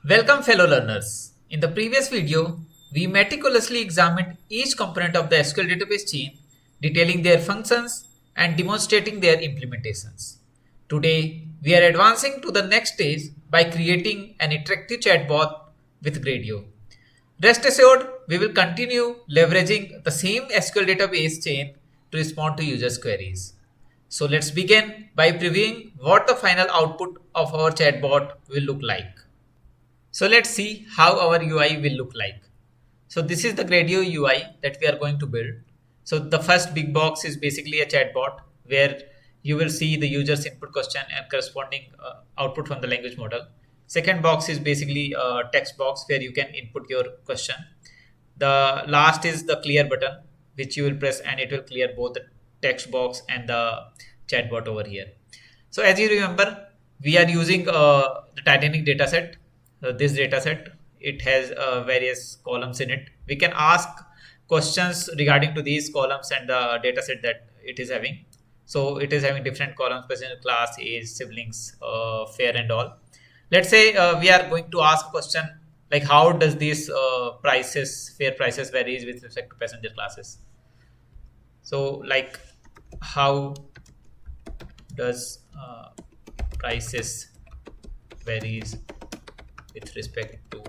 Welcome fellow learners. In the previous video, we meticulously examined each component of the SQL database chain, detailing their functions and demonstrating their implementations. Today, we are advancing to the next stage by creating an interactive chatbot with Gradio. Rest assured, we will continue leveraging the same SQL database chain to respond to users' queries. So let's begin by previewing what the final output of our chatbot will look like. So let's see how our UI will look like. So this is the Gradio UI that we are going to build. So the first big box is basically a chatbot where you will see the user's input question and corresponding output from the language model. Second box is basically a text box where you can input your question. The last is the clear button, which you will press and it will clear both the text box and the chatbot over here. So as you remember, we are using the Titanic dataset. This dataset, it has various columns in it. We can ask questions regarding to these columns and the dataset that it is having. So it is having different columns, person, class, age, siblings, fair and all. Let's say we are going to ask a question like how does these fair prices varies with respect to passenger classes. So like how does prices varies with respect to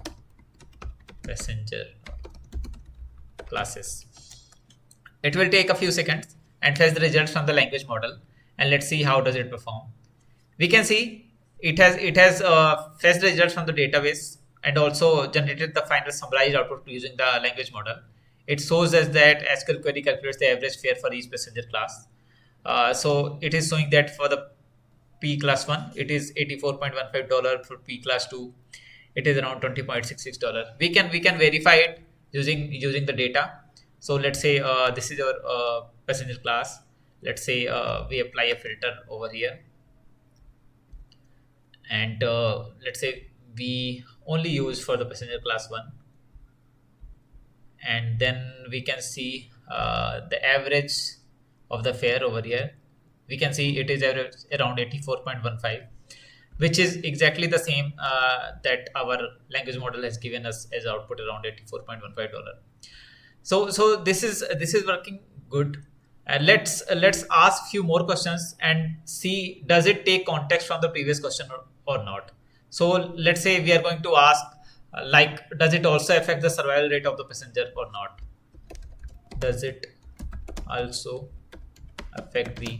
passenger classes. It will take a few seconds and fetch the results from the language model, and let's see how does it perform. We can see it has fetched the results from the database and also generated the final summarized output using the language model. It shows us that SQL query calculates the average fare for each passenger class. So it is showing that for the P class 1, it is $84.15. For P class 2, it is around $20.66. We can verify it using the data. So let's say this is our passenger class. Let's say we apply a filter over here, and let's say we only use for the passenger class 1, and then we can see the average of the fare over here. We can see it is around 84.15, which is exactly the same that our language model has given us as output, around $84.15. So this is working good. And let's ask few more questions and see does it take context from the previous question or not. So let's say we are going to ask like does it also affect the survival rate of the passenger or not? Does it also affect the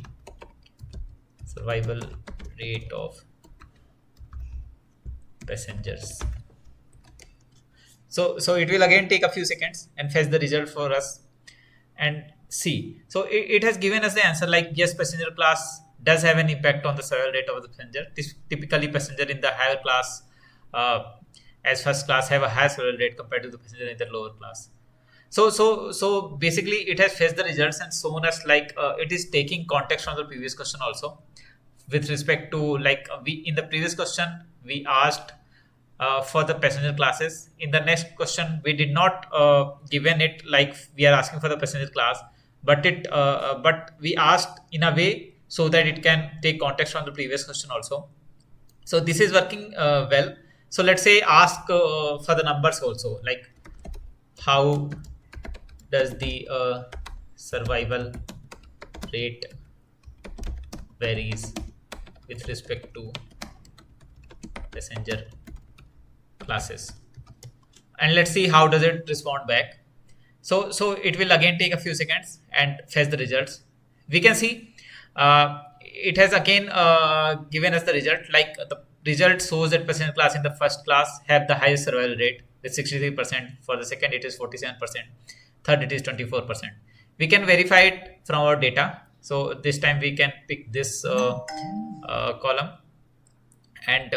survival rate of passengers? So it will again take a few seconds and fetch the result for us and see. So it has given us the answer like yes, passenger class does have an impact on the survival rate of the passenger. This typically passenger in the higher class as first class have a higher survival rate compared to the passenger in the lower class. So basically it has fetched the results and shown us like it is taking context from the previous question also with respect to like we in the previous question we asked for the passenger classes. In the next question we did not given it like we are asking for the passenger class, but we asked in a way so that it can take context from the previous question also. So this is working well. So let's say ask for the numbers also, like how does the survival rate varies with respect to passenger classes, and let's see how does it respond back. So it will again take a few seconds and fetch the results. We can see it has again given us the result, like the result shows that passenger class in the first class have the highest survival rate with 63%. For the second it is 47%, third it is 24%. We can verify it from our data. So this time we can pick this column, and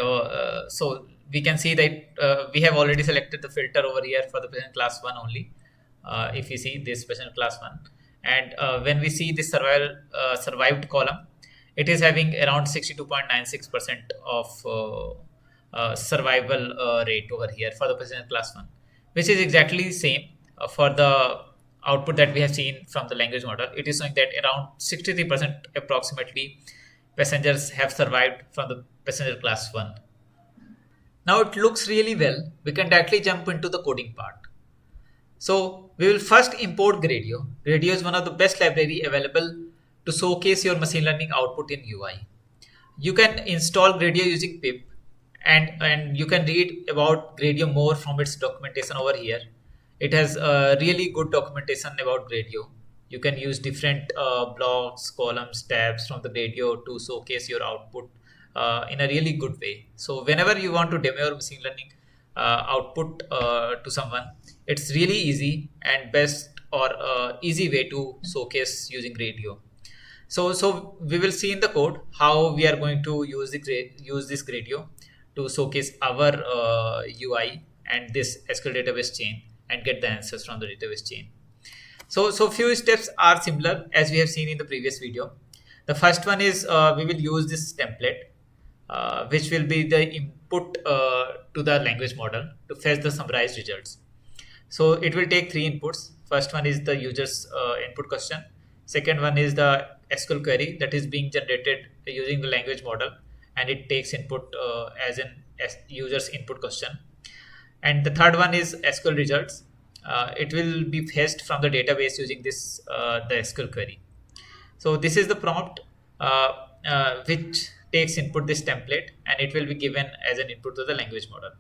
so we can see that we have already selected the filter over here for the passenger class 1 only. If we see this passenger class 1, and when we see this survived column, it is having around 62.96% of survival rate over here for the passenger class 1, which is exactly the same for the output that we have seen from the language model. It is showing that around 63% approximately passengers have survived from the passenger class 1. Now it looks really well. We can directly jump into the coding part. So we will first import Gradio. Gradio is one of the best library available to showcase your machine learning output in UI. You can install Gradio using pip, and you can read about Gradio more from its documentation over here. It has really good documentation about Gradio. You can use different blocks, columns, tabs from the Gradio to showcase your output in a really good way. So whenever you want to demo your machine learning output to someone, it's really easy and best or easy way to showcase using Gradio. So we will see in the code how we are going to use this Gradio to showcase our UI and this SQL database chain and get the answers from the database chain. So few steps are similar as we have seen in the previous video. The first one is we will use this template, which will be the input to the language model to fetch the summarized results. So it will take three inputs. First one is the user's input question. Second one is the SQL query that is being generated using the language model, and it takes input as an user's input question. And the third one is SQL results. It will be fetched from the database using this the SQL query. So this is the prompt which takes input this template, and it will be given as an input to the language model.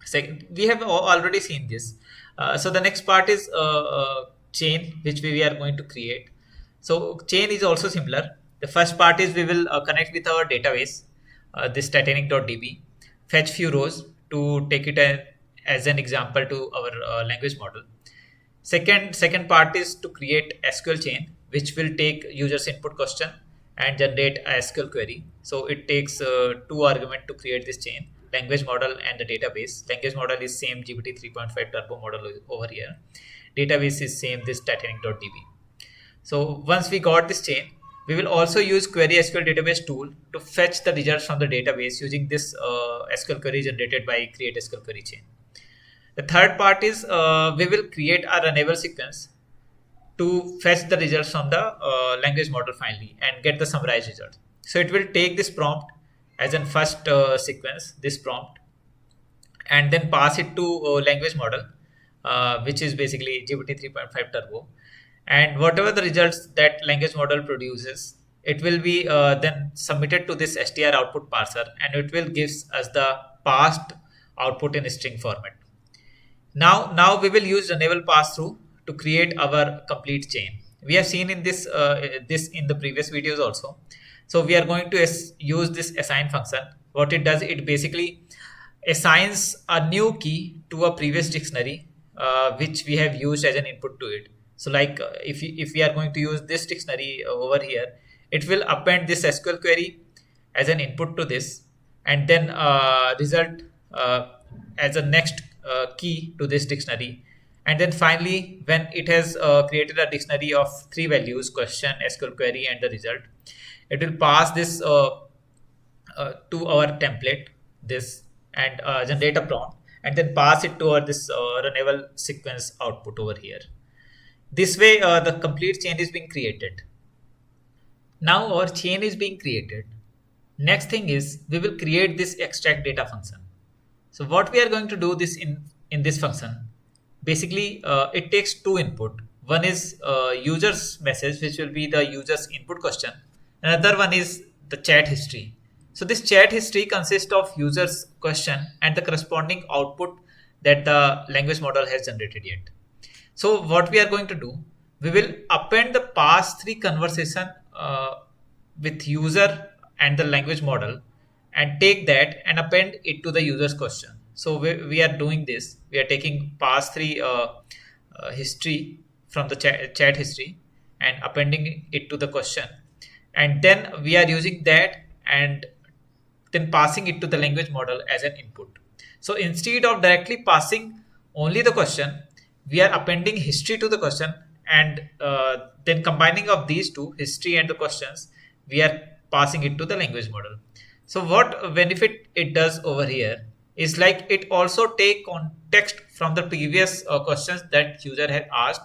Second, we have already seen this. So the next part is chain, which we are going to create. So chain is also similar. The first part is we will connect with our database, this titanic.db, fetch few rows to take it as an example to our language model. Second part is to create SQL chain, which will take user's input question and generate a SQL query. So it takes two arguments to create this chain: language model and the database. Language model is same GPT 3.5 turbo model over here. Database is same this titanic.db. So once we got this chain, we will also use query SQL database tool to fetch the results from the database using this SQL query generated by create SQL query chain. The third part is we will create a runnable sequence to fetch the results from the language model finally and get the summarized result. So it will take this prompt as in first sequence, this prompt, and then pass it to language model, which is basically GPT 3.5 turbo. And whatever the results that language model produces, it will be then submitted to this str output parser, and it will gives us the passed output in string format. Now we will use runnable pass-through to create our complete chain. We have seen in this in the previous videos also. So we are going to use this assign function. What it does, it basically assigns a new key to a previous dictionary, which we have used as an input to it. So like if we are going to use this dictionary over here, it will append this SQL query as an input to this, and then result as a next key to this dictionary. And then finally, when it has created a dictionary of three values: question, SQL query, and the result, it will pass this to our template, this, and generate a prompt, and then pass it to our this runnable sequence output over here. This way, the complete chain is being created. Now our chain is being created. Next thing is we will create this extract data function. So what we are going to do this in this function, basically it takes two input. One is user's message, which will be the user's input question. Another one is the chat history. So this chat history consists of user's question and the corresponding output that the language model has generated yet. So what we are going to do, we will append the pass-through conversation with user and the language model, and take that and append it to the user's question. So we are doing this. We are taking pass-through history from the chat history and appending it to the question. And then we are using that and then passing it to the language model as an input. So instead of directly passing only the question, we are appending history to the question, and then combining of these two, history and the questions, we are passing it to the language model. So what benefit it does over here is like it also take context from the previous questions that user had asked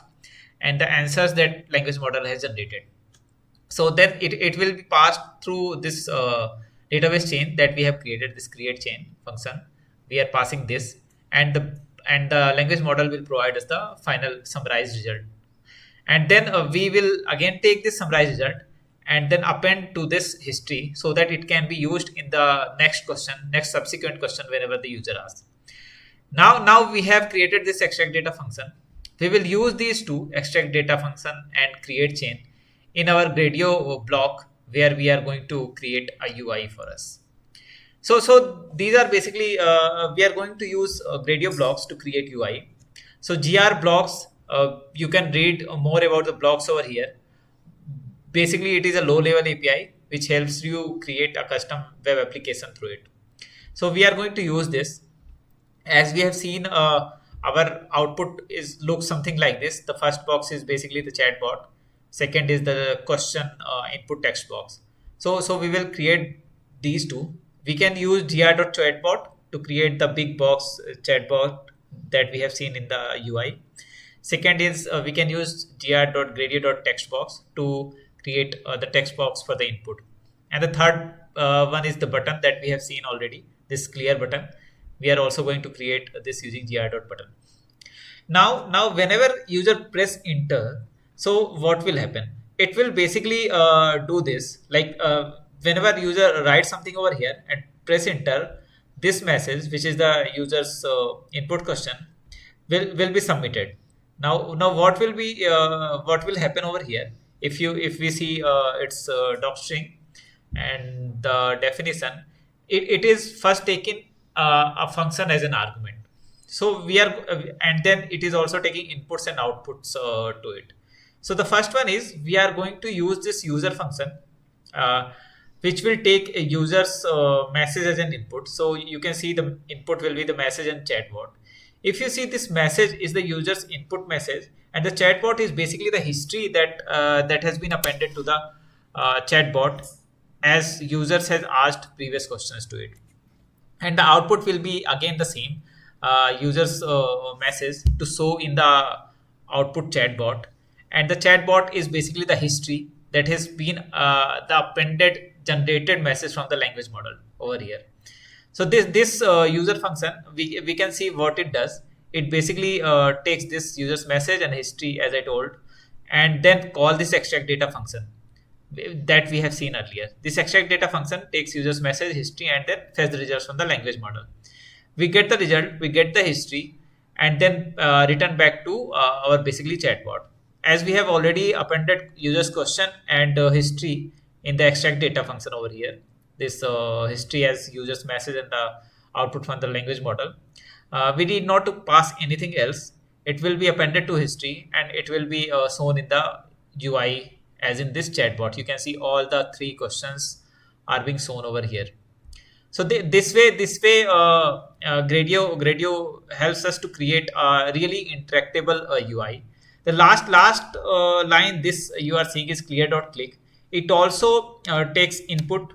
and the answers that language model has generated. So then it will be passed through this database chain that we have created, this create chain function, we are passing this, and the language model will provide us the final summarized result. And then we will again take this summarized result and then append to this history so that it can be used in the next subsequent question whenever the user asks. Now we have created this extract data function. We will use these two, extract data function and create chain, in our Gradio block where we are going to create a UI for us. So these are basically, we are going to use Gradio blocks to create UI. So GR blocks, you can read more about the blocks over here. Basically, it is a low-level API which helps you create a custom web application through it. So we are going to use this. As we have seen, our output looks something like this. The first box is basically the chatbot. Second is the question input text box. So we will create these two. We can use gr.chatbot to create the big box chatbot that we have seen in the UI. Second is we can use gr.gradio.textbox to create the text box for the input. And the third one is the button that we have seen already, this clear button. We are also going to create this using gr.button. Now whenever user press enter, so what will happen? It will basically do this, like whenever user writes something over here and press enter, this message, which is the user's input question, will be submitted. Now what will happen over here? If we see its docstring and the definition, it is first taking a function as an argument. So we are, and then it is also taking inputs and outputs to it. So the first one is we are going to use this user function, which will take a user's message as an input. So you can see the input will be the message and chatbot. If you see, this message is the user's input message, and the chatbot is basically the history that has been appended to the chatbot as users has asked previous questions to it. And the output will be again the same, user's message to show in the output chatbot. And the chatbot is basically the history that has been the appended generated message from the language model over here. So this user function, we can see what it does. It basically takes this user's message and history, as I told, and then call this extract data function that we have seen earlier. This extract data function takes user's message, history, and then fetch the results from the language model. We get the result, we get the history, and then return back to our basically chatbot. As we have already appended user's question and history in the extract data function over here, this history as user's message and the output from the language model, we need not to pass anything else. It will be appended to history and it will be shown in the UI as in this chatbot. You can see all the three questions are being shown over here. So this way, Gradio helps us to create a really interactable UI. The last line this you are seeing is clear.click. It also takes input,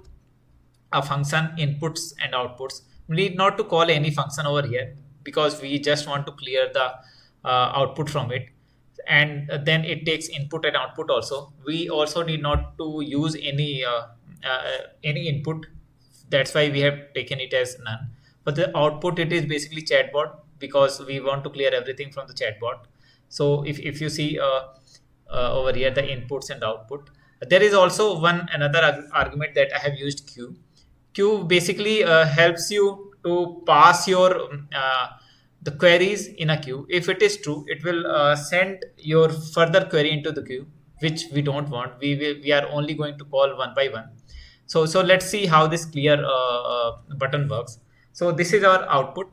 a function, inputs and outputs. We need not to call any function over here because we just want to clear the output from it. And then it takes input and output also. We also need not to use any input. That's why we have taken it as none. But the output, it is basically chatbot because we want to clear everything from the chatbot. So if you see over here the inputs and output, there is also another argument that I have used, Q. Q basically helps you to pass your the queries in a queue. If it is true, it will send your further query into the queue, which we don't want. We are only going to call one by one. So let's see how this clear button works. So this is our output.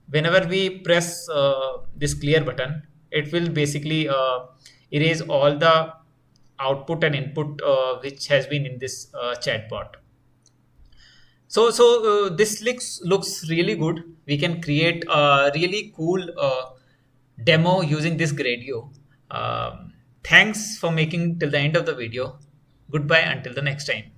Whenever we press this clear button, it will basically erase all the output and input which has been in this chatbot. So this looks really good. We can create a really cool demo using this Gradio. Thanks for making till the end of the video. Goodbye until the next time.